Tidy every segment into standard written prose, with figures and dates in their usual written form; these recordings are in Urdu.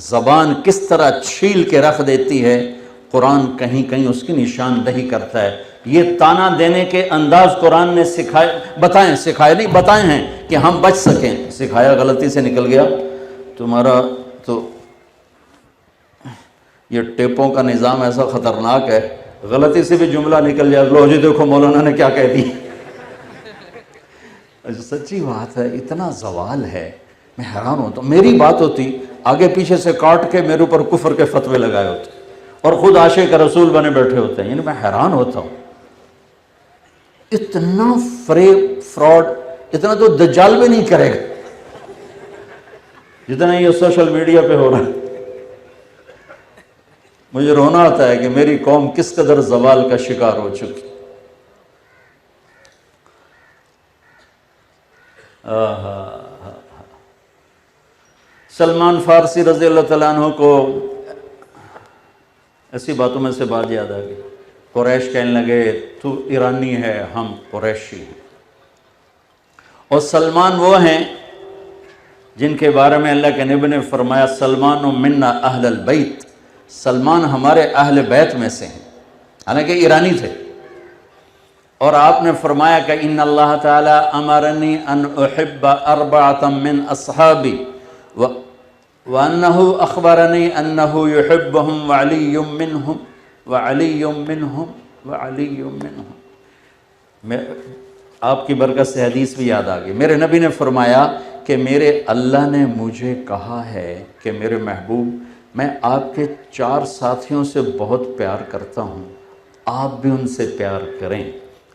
زبان کس طرح چھیل کے رکھ دیتی ہے، قرآن کہیں کہیں اس کی نشاندہی کرتا ہے۔ یہ تانا دینے کے انداز قرآن نے سکھائے نہیں، بتائے ہیں کہ ہم بچ سکیں۔ سکھایا غلطی سے نکل گیا تمہارا تو یہ ٹیپوں کا نظام ایسا خطرناک ہے، غلطی سے بھی جملہ نکل جائے، لو جی دیکھو مولانا نے کیا کہہ دی۔ سچی بات ہے، اتنا زوال ہے، میں حیران ہوتا ہوں۔ میری بات ہوتی آگے پیچھے سے کاٹ کے میرے اوپر کفر کے فتوے لگائے ہوتے اور خود عاشق رسول بنے بیٹھے ہوتے ہیں، یعنی میں حیران ہوتا ہوں۔ اتنا فریب فراڈ اتنا تو دجال بھی نہیں کرے گا جتنا یہ سوشل میڈیا پہ ہو رہا ہے۔ مجھے رونا آتا ہے کہ میری قوم کس قدر زوال کا شکار ہو چکی۔ سلمان فارسی رضی اللہ تعالیٰ عنہ کو ایسی باتوں میں سے بات یاد آ گئی۔ قریش کہنے لگے تو ایرانی ہے، ہم قریشی ہیں، اور سلمان وہ ہیں جن کے بارے میں اللہ کے نبی نے فرمایا سلمان منا اہل البیت، سلمان ہمارے اہل بیت میں سے ہیں، حالانکہ ایرانی تھے۔ اور آپ نے فرمایا کہ ان اللہ تعالی امرنی ان احب اربعۃ من اصحابی وانہ اخبرنی انہ یحبہم وعلی منہم وعلی منہم وعلی منہم۔ آپ کی برکت سے حدیث بھی یاد آ گئی۔ میرے نبی نے فرمایا کہ میرے اللہ نے مجھے کہا ہے کہ میرے محبوب میں آپ کے 4 ساتھیوں سے بہت پیار کرتا ہوں، آپ بھی ان سے پیار کریں،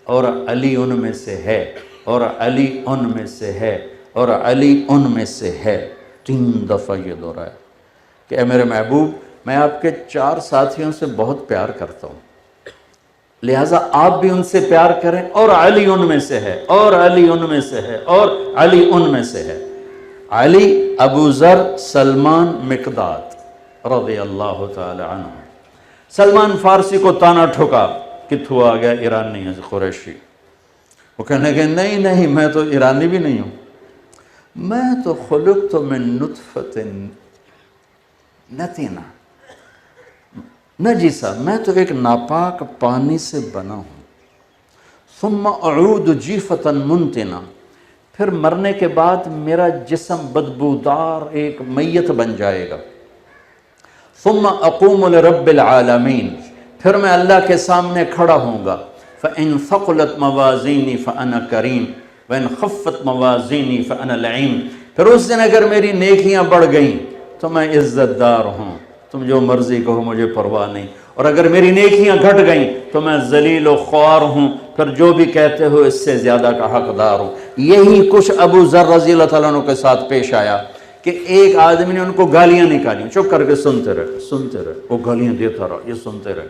اور علی ان میں سے ہے، اور علی ان میں سے ہے، اور علی ان میں سے ہے۔ 3 دفعہ یہ دہرایا کہ اے میرے محبوب میں آپ کے 4 ساتھیوں سے بہت پیار کرتا ہوں، لہٰذا آپ بھی ان سے پیار کریں، اور علی ان میں سے ہے، اور علی ان میں سے ہے، اور علی ان میں سے ہے۔ علی، ابو ذر، سلمان، مقداد رضی اللہ تعالی عنہ۔ سلمان فارسی کو تانا ٹھوکا کہ تو آ گیا ایرانی ہے، قریشی۔ وہ کہنے کہ نہیں نہیں، میں تو ایرانی بھی نہیں ہوں، میں تو خلقت من نطفۃ نتنہ نجسہ، میں تو ایک ناپاک پانی سے بنا ہوں۔ ثم اعود جیفۃ منتنہ، پھر مرنے کے بعد میرا جسم بدبودار ایک میت بن جائے گا۔ ثم اقوم لرب العالمین، پھر میں اللہ کے سامنے کھڑا ہوں گا۔ فإن ثقلت موازینی فأنا کریم وإن خفت موازینی فأنا لعیم، پھر اس دن اگر میری نیکیاں بڑھ گئیں تو میں عزت دار ہوں، تم جو مرضی کہو مجھے پرواہ نہیں، اور اگر میری نیکیاں گھٹ گئیں تو میں ذلیل و خوار ہوں، پھر جو بھی کہتے ہو اس سے زیادہ کا حقدار ہوں۔ یہی کچھ ابو ذر رضی اللہ تعالیٰ عنہ کے ساتھ پیش آیا کہ ایک آدمی نے ان کو گالیاں نکالی، چپ کر کے سنتے رہے، وہ گالیاں دیتا رہا، یہ سنتے رہے۔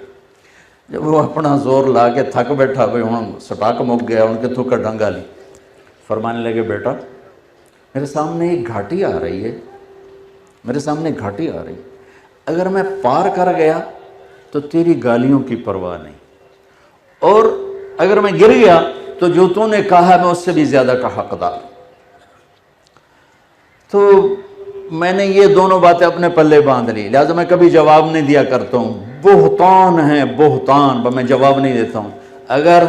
جب وہ اپنا زور لا کے تھک بیٹھا، بھئی ہوں سٹاک مک گیا، ان کے تھوکر ڈنگا لی، فرمانے لگے بیٹا میرے سامنے ایک گھاٹی آ رہی ہے، میرے سامنے گھاٹی آ رہی ہے، اگر میں پار کر گیا تو تیری گالیوں کی پرواہ نہیں، اور اگر میں گر گیا تو جو تو نے کہا میں اس سے بھی زیادہ کا حقدار۔ تو میں نے یہ دونوں باتیں اپنے پلے باندھ لی، لہٰذا میں کبھی جواب نہیں دیا کرتا ہوں۔ بہتان ہے بہتان، میں جواب نہیں دیتا ہوں۔ اگر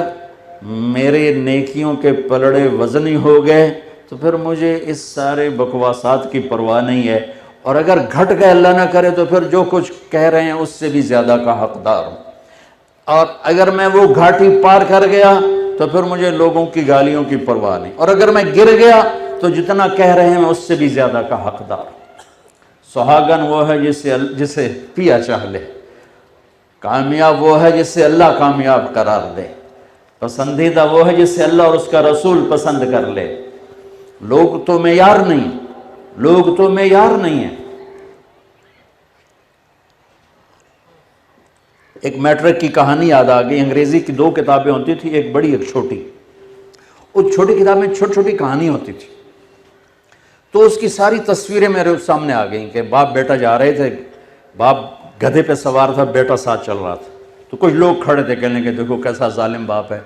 میرے نیکیوں کے پلڑے وزنی ہو گئے تو پھر مجھے اس سارے بکواسات کی پرواہ نہیں ہے، اور اگر گھٹ گئے اللہ نہ کرے تو پھر جو کچھ کہہ رہے ہیں اس سے بھی زیادہ کا حقدار ہوں، اور اگر میں وہ گھاٹی پار کر گیا تو پھر مجھے لوگوں کی گالیوں کی پرواہ نہیں، اور اگر میں گر گیا تو جتنا کہہ رہے ہیں میں اس سے بھی زیادہ کا حقدار ہوں۔ سہاگن وہ ہے جسے پیا چاہ لے، کامیاب وہ ہے جسے اللہ کامیاب قرار دے، پسندیدہ وہ ہے جسے اللہ اور اس کا رسول پسند کر لے۔ لوگ تو معیار نہیں، لوگ تو معیار نہیں ہیں۔ ایک میٹرک کی کہانی یاد آ گئی، انگریزی کی 2 کتابیں ہوتی تھی، ایک بڑی ایک چھوٹی۔ اس چھوٹی کتاب میں چھوٹی چھوٹی کہانی ہوتی تھی، تو اس کی ساری تصویریں میرے سامنے آ گئیں کہ باپ بیٹا جا رہے تھے، باپ گدھے پہ سوار تھا، بیٹا ساتھ چل رہا تھا، تو کچھ لوگ کھڑے تھے کہنے کہ دیکھو کیسا ظالم باپ ہے،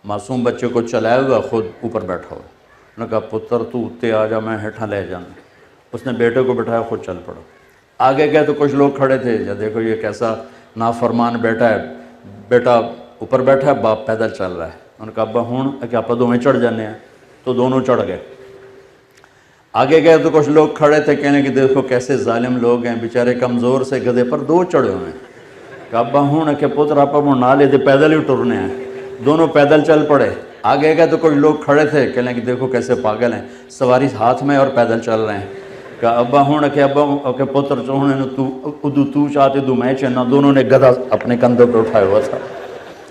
معصوم بچے کو چلائے ہوا خود اوپر بیٹھا ہوا۔ انہوں نے کہا پتر تو اتے آ جا، میں ہیٹھاں لے جانا۔ اس نے بیٹے کو بٹھایا، خود چل پڑا۔ آگے گئے تو کچھ لوگ کھڑے تھے، یا دیکھو یہ کیسا نافرمان بیٹا ہے، بیٹا اوپر بیٹھا ہے، باپ پیدل چل رہا ہے۔ ان کا ابا ہون کہ آپ دونوں چڑھ جانے ہیں، تو دونوں چڑھ گئے۔ آگے گئے تو کچھ لوگ کھڑے تھے، کہنے کہ دیکھو کیسے ظالم لوگ ہیں، بیچارے کمزور سے گدھے پر دو چڑھے ہوئے ہیں۔ کہ ابا ہون کہ پتر آپ نہ لے دے، پیدل ہی ٹرنے ہیں۔ دونوں پیدل چل پڑے۔ آگے گئے تو کچھ لوگ کھڑے تھے، کہنے کہ دیکھو کیسے پاگل ہیں، سواری ہاتھ میں اور پیدل چل رہے ہیں۔ کہ ابا ہون کہ ابا کہ پتر چوہنے تو چاہتے دو میں چاہنا، دونوں نے گدھا اپنے کندھوں پہ اٹھایا ہوا تھا۔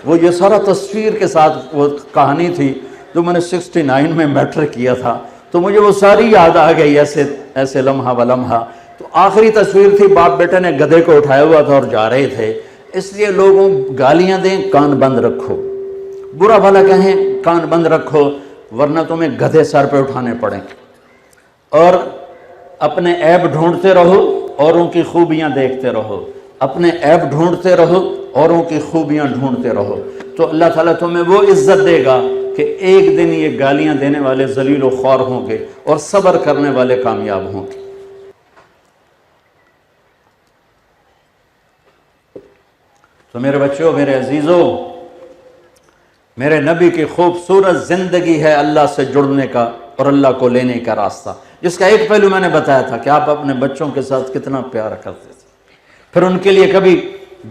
وہ یہ سارا تصویر کے ساتھ وہ کہانی تھی جو میں نے 69 میں میٹرک کیا تھا، تو مجھے وہ ساری یاد آ گئی، ایسے لمحہ و لمحہ۔ تو آخری تصویر تھی، باپ بیٹے نے گدھے کو اٹھایا ہوا تھا اور جا رہے تھے۔ اس لیے لوگوں گالیاں دیں، کان بند رکھو، برا بھلا کہیں کان بند رکھو، ورنہ تمہیں گدھے سر پہ اٹھانے پڑیں۔ اور اپنے عیب ڈھونڈتے رہو، اوروں کی خوبیاں دیکھتے رہو، اپنے عیب ڈھونڈتے رہو، اوروں کی خوبیاں ڈھونڈتے رہو، تو اللہ تعالیٰ تمہیں وہ عزت دے گا کہ ایک دن یہ گالیاں دینے والے ذلیل و خوار ہوں گے اور صبر کرنے والے کامیاب ہوں گے۔ تو میرے بچوں، میرے عزیزوں، میرے نبی کی خوبصورت زندگی ہے اللہ سے جڑنے کا اور اللہ کو لینے کا راستہ، جس کا ایک پہلو میں نے بتایا تھا کہ آپ اپنے بچوں کے ساتھ کتنا پیار کرتے تھے۔ پھر ان کے لیے کبھی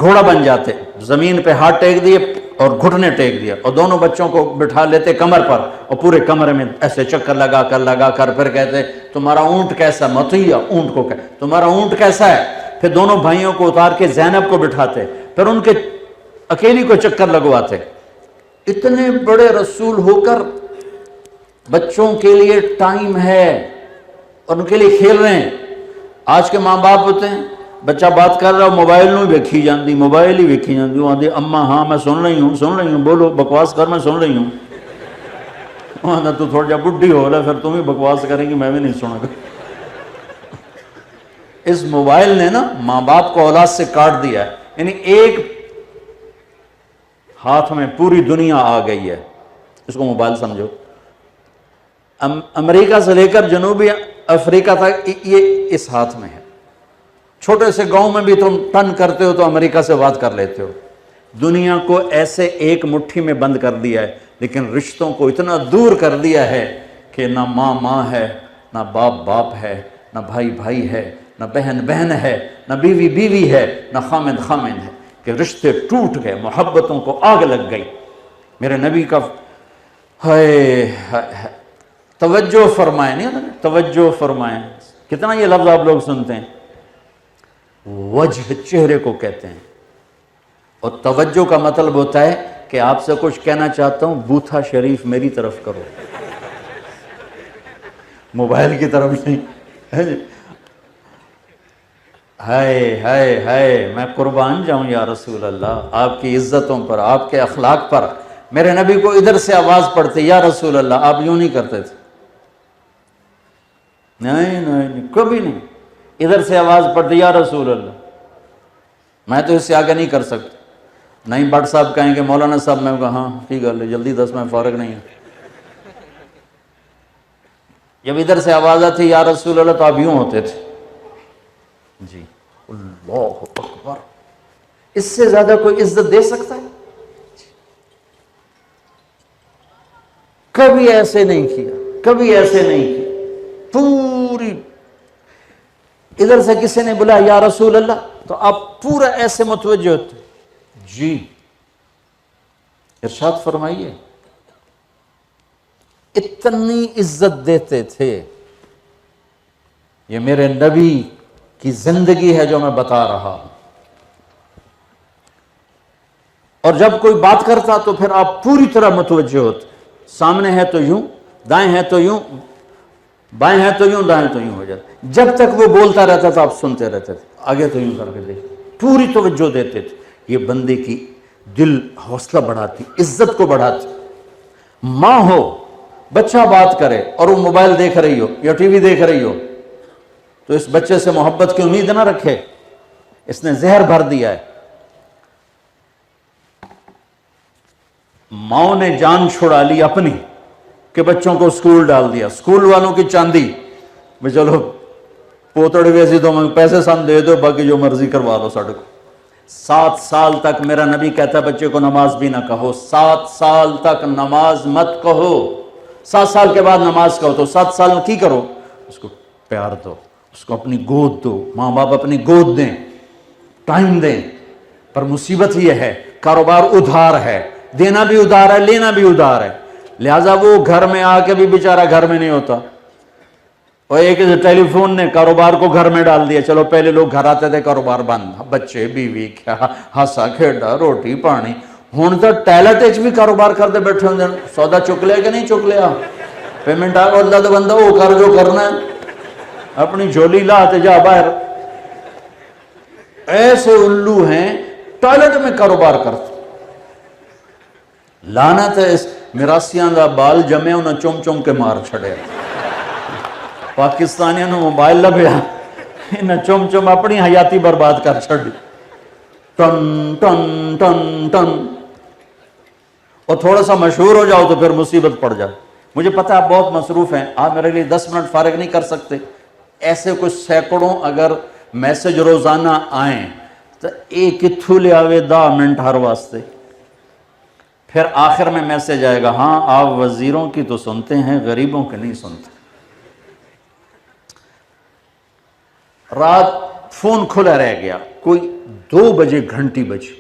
گھوڑا بن جاتے، زمین پہ ہاتھ ٹیک دیے اور گھٹنے ٹیک دیا، اور دونوں بچوں کو بٹھا لیتے کمر پر، اور پورے کمرے میں ایسے چکر لگا کر پھر کہتے تمہارا اونٹ کیسا، مطیع اونٹ کو تمہارا اونٹ کیسا ہے۔ پھر دونوں بھائیوں کو اتار کے زینب کو بٹھاتے، پھر ان کے اکیلی کو چکر لگواتے۔ اتنے بڑے رسول ہو کر بچوں کے لیے ٹائم ہے اور ان کے لیے کھیل رہے ہیں۔ آج کے ماں باپ ہوتے ہیں، بچہ بات کر رہا ہو، موبائل نوں ویکھی جاندی، موبائل ہی ویکھی جاندی، وہ آدھے اماں ہاں میں سن رہی ہوں، بولو بکواس کر، میں سن رہی ہوں۔ وہ آدھا تو تھوڑا جا بڈھی ہو رہا ہے، پھر تم ہی بکواس کریں گی، میں بھی نہیں سنا گا۔ اس موبائل نے نا ماں باپ کو اولاد سے کاٹ دیا ہے، یعنی ایک ہاتھ میں پوری دنیا آ گئی ہے، اس کو موبائل سمجھو۔ امریکہ سے لے کر جنوبی افریقہ تک یہ اس ہاتھ میں ہے۔ چھوٹے سے گاؤں میں بھی تم ٹن کرتے ہو تو امریکہ سے بات کر لیتے ہو۔ دنیا کو ایسے ایک مٹھی میں بند کر دیا ہے، لیکن رشتوں کو اتنا دور کر دیا ہے کہ نہ ماں ماں ہے، نہ باپ باپ ہے، نہ بھائی بھائی ہے، نہ بہن بہن ہے، نہ بیوی بیوی ہے، نہ خامد خامد ہے، کہ رشتے ٹوٹ گئے، محبتوں کو آگ لگ گئی۔ میرے نبی کا توجہ فرمائیں، نہیں ہوتا توجہ فرمائیں، کتنا یہ لفظ آپ لوگ سنتے ہیں، وجہ چہرے کو کہتے ہیں، اور توجہ کا مطلب ہوتا ہے کہ آپ سے کچھ کہنا چاہتا ہوں، بوتھا شریف میری طرف کرو، موبائل کی طرف نہیں۔ ہائے ہائے ہائے، میں قربان جاؤں یا رسول اللہ آپ کی عزتوں پر، آپ کے اخلاق پر۔ میرے نبی کو ادھر سے آواز پڑتے، یا رسول اللہ، آپ یوں نہیں کرتے تھے، نہیں کبھی نہیں۔ ادھر سے آواز پڑتی، یا رسول اللہ، میں تو اس سے آگے نہیں کر سکتا۔ نہیں بٹ صاحب کہیں گے مولانا صاحب، میں کہا ہاں ٹھیک ہے جلدی 10 میں فارغ نہیں ہے۔ جب ادھر سے آواز آتی یا رسول اللہ تو آپ یوں ہوتے تھے، جی اللہ اکبر۔ اس سے زیادہ کوئی عزت دے سکتا ہے؟ کبھی ایسے نہیں کیا، کبھی ایسے نہیں کیا۔ پوری ادھر سے کسی نے بولا یا رسول اللہ تو آپ پورا ایسے متوجہ ہوتے، جی ارشاد فرمائیے۔ اتنی عزت دیتے تھے۔ یہ میرے نبی کی زندگی ہے جو میں بتا رہا ہوں۔ اور جب کوئی بات کرتا تو پھر آپ پوری طرح متوجہ ہوتے، سامنے ہے تو یوں، دائیں ہے تو یوں، بائیں ہے تو یوں، دائیں تو یوں ہو جاتا۔ جب تک وہ بولتا رہتا تھا آپ سنتے رہتے تھے، آگے تو یوں کر کے دیکھتے، پوری توجہ دیتے تھے۔ یہ بندے کی دل حوصلہ بڑھاتی، عزت کو بڑھاتی۔ ماں ہو، بچہ بات کرے اور وہ موبائل دیکھ رہی ہو یا ٹی وی دیکھ رہی ہو تو اس بچے سے محبت کی امید نہ رکھے، اس نے زہر بھر دیا ہے۔ ماں نے جان چھڑا لی اپنی کہ بچوں کو اسکول ڈال دیا، اسکول والوں کی چاندی، چلو پوتڑ ویسی تو میں پیسے سن دے دو، باقی جو مرضی کروا لو ساڑھے کو۔ 7 سال تک میرا نبی کہتا ہے بچے کو نماز بھی نہ کہو، 7 سال تک نماز مت کہو۔ 7 سال کے بعد نماز کہو تو 7 سال میں کی کرو؟ اس کو پیار دو، اس کو اپنی گود دو، ماں باپ اپنی گود دیں، ٹائم دیں۔ پر مصیبت یہ ہے کاروبار ادھار ہے، دینا بھی ادھار ہے، لینا بھی ادھار ہے، لہٰذا وہ گھر میں آ کے بھی بیچارہ گھر میں نہیں ہوتا۔ اور ایک ٹیلی فون نے کاروبار کو گھر میں ڈال دیا۔ چلو پہلے لوگ گھر آتے تھے کاروبار بند، بچے بیوی کیا ہنسا کھیڈا روٹی پانی، ہوں تو ٹائلٹ بھی کاروبار کرتے بیٹھے ہوندے، سودا چک لیا کہ نہیں چک لیا، پیمنٹ آ گیا، اللہ دا بندہ وہ کر جو کرنا ہے، اپنی جھولی لا تے جا باہر۔ ایسے الو ہیں ٹائلٹ میں کاروبار کرتے۔ لعنت ہے اس میراسیاں دا بال جمے انہاں چوم چوم کے مار چھڑے۔ پاکستانیوں نے موبائل لبیا، انہیں چوم چوم اپنی حیاتی برباد کر چھڑی۔ ٹن ٹن ٹن ٹن، اور تھوڑا سا مشہور ہو جاؤ تو پھر مصیبت پڑ جائے۔ مجھے پتہ آپ بہت مصروف ہیں، آپ میرے لیے 10 منٹ فارغ نہیں کر سکتے۔ ایسے کچھ سینکڑوں اگر میسج روزانہ آئیں تو ایک کتھو لے آوے 10 منٹ ہر واسطے، پھر آخر میں میسج آئے گا ہاں آپ وزیروں کی تو سنتے ہیں غریبوں کے نہیں سنتے۔ رات فون کھلا رہ گیا، کوئی 2 بجے گھنٹی بجی،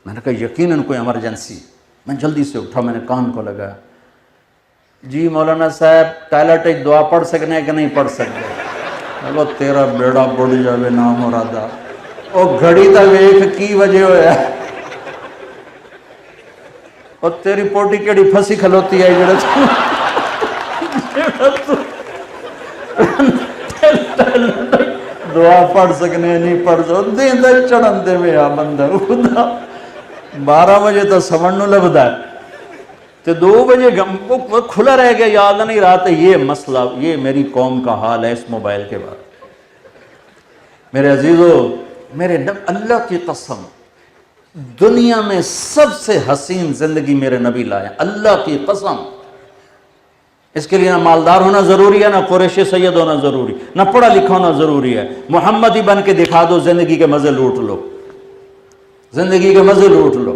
میں نے کہا یقیناً کوئی ایمرجنسی۔ میں جلدی سے اٹھا، میں نے کان کو لگایا، جی مولانا صاحب ٹائلٹ ایک دعا پڑھ سکنے ہیں کہ نہیں پڑھ سکتے؟ چلو تیرا بیڑا بڑھ جاوے نام مرادا، او گھڑی تا ویکھ کی وجہ ہویا، اور تیری پوٹی کیڑی پھنسی کھلوتی ہے جڑا دعا پڑھ سکنے نہیں پڑھ سکتے، دین دے چڑھن دے میں آ بندہ 12 بجے تو سمجھ نو لبدا ہے، تو 2 بجے کھلا رہ گیا، یاد نہیں رہا۔ تو یہ مسئلہ، یہ میری قوم کا حال ہے اس موبائل کے بعد۔ میرے عزیزو، میرے اللہ کی قسم، دنیا میں سب سے حسین زندگی میرے نبی لائے، اللہ کی قسم۔ اس کے لیے نہ مالدار ہونا ضروری ہے، نہ قریشی سید ہونا ضروری، نہ پڑھا لکھا ہونا ضروری ہے، محمدی بن کے دکھا دو، زندگی کے مزے لوٹ لو، زندگی کے مزے لوٹ لو۔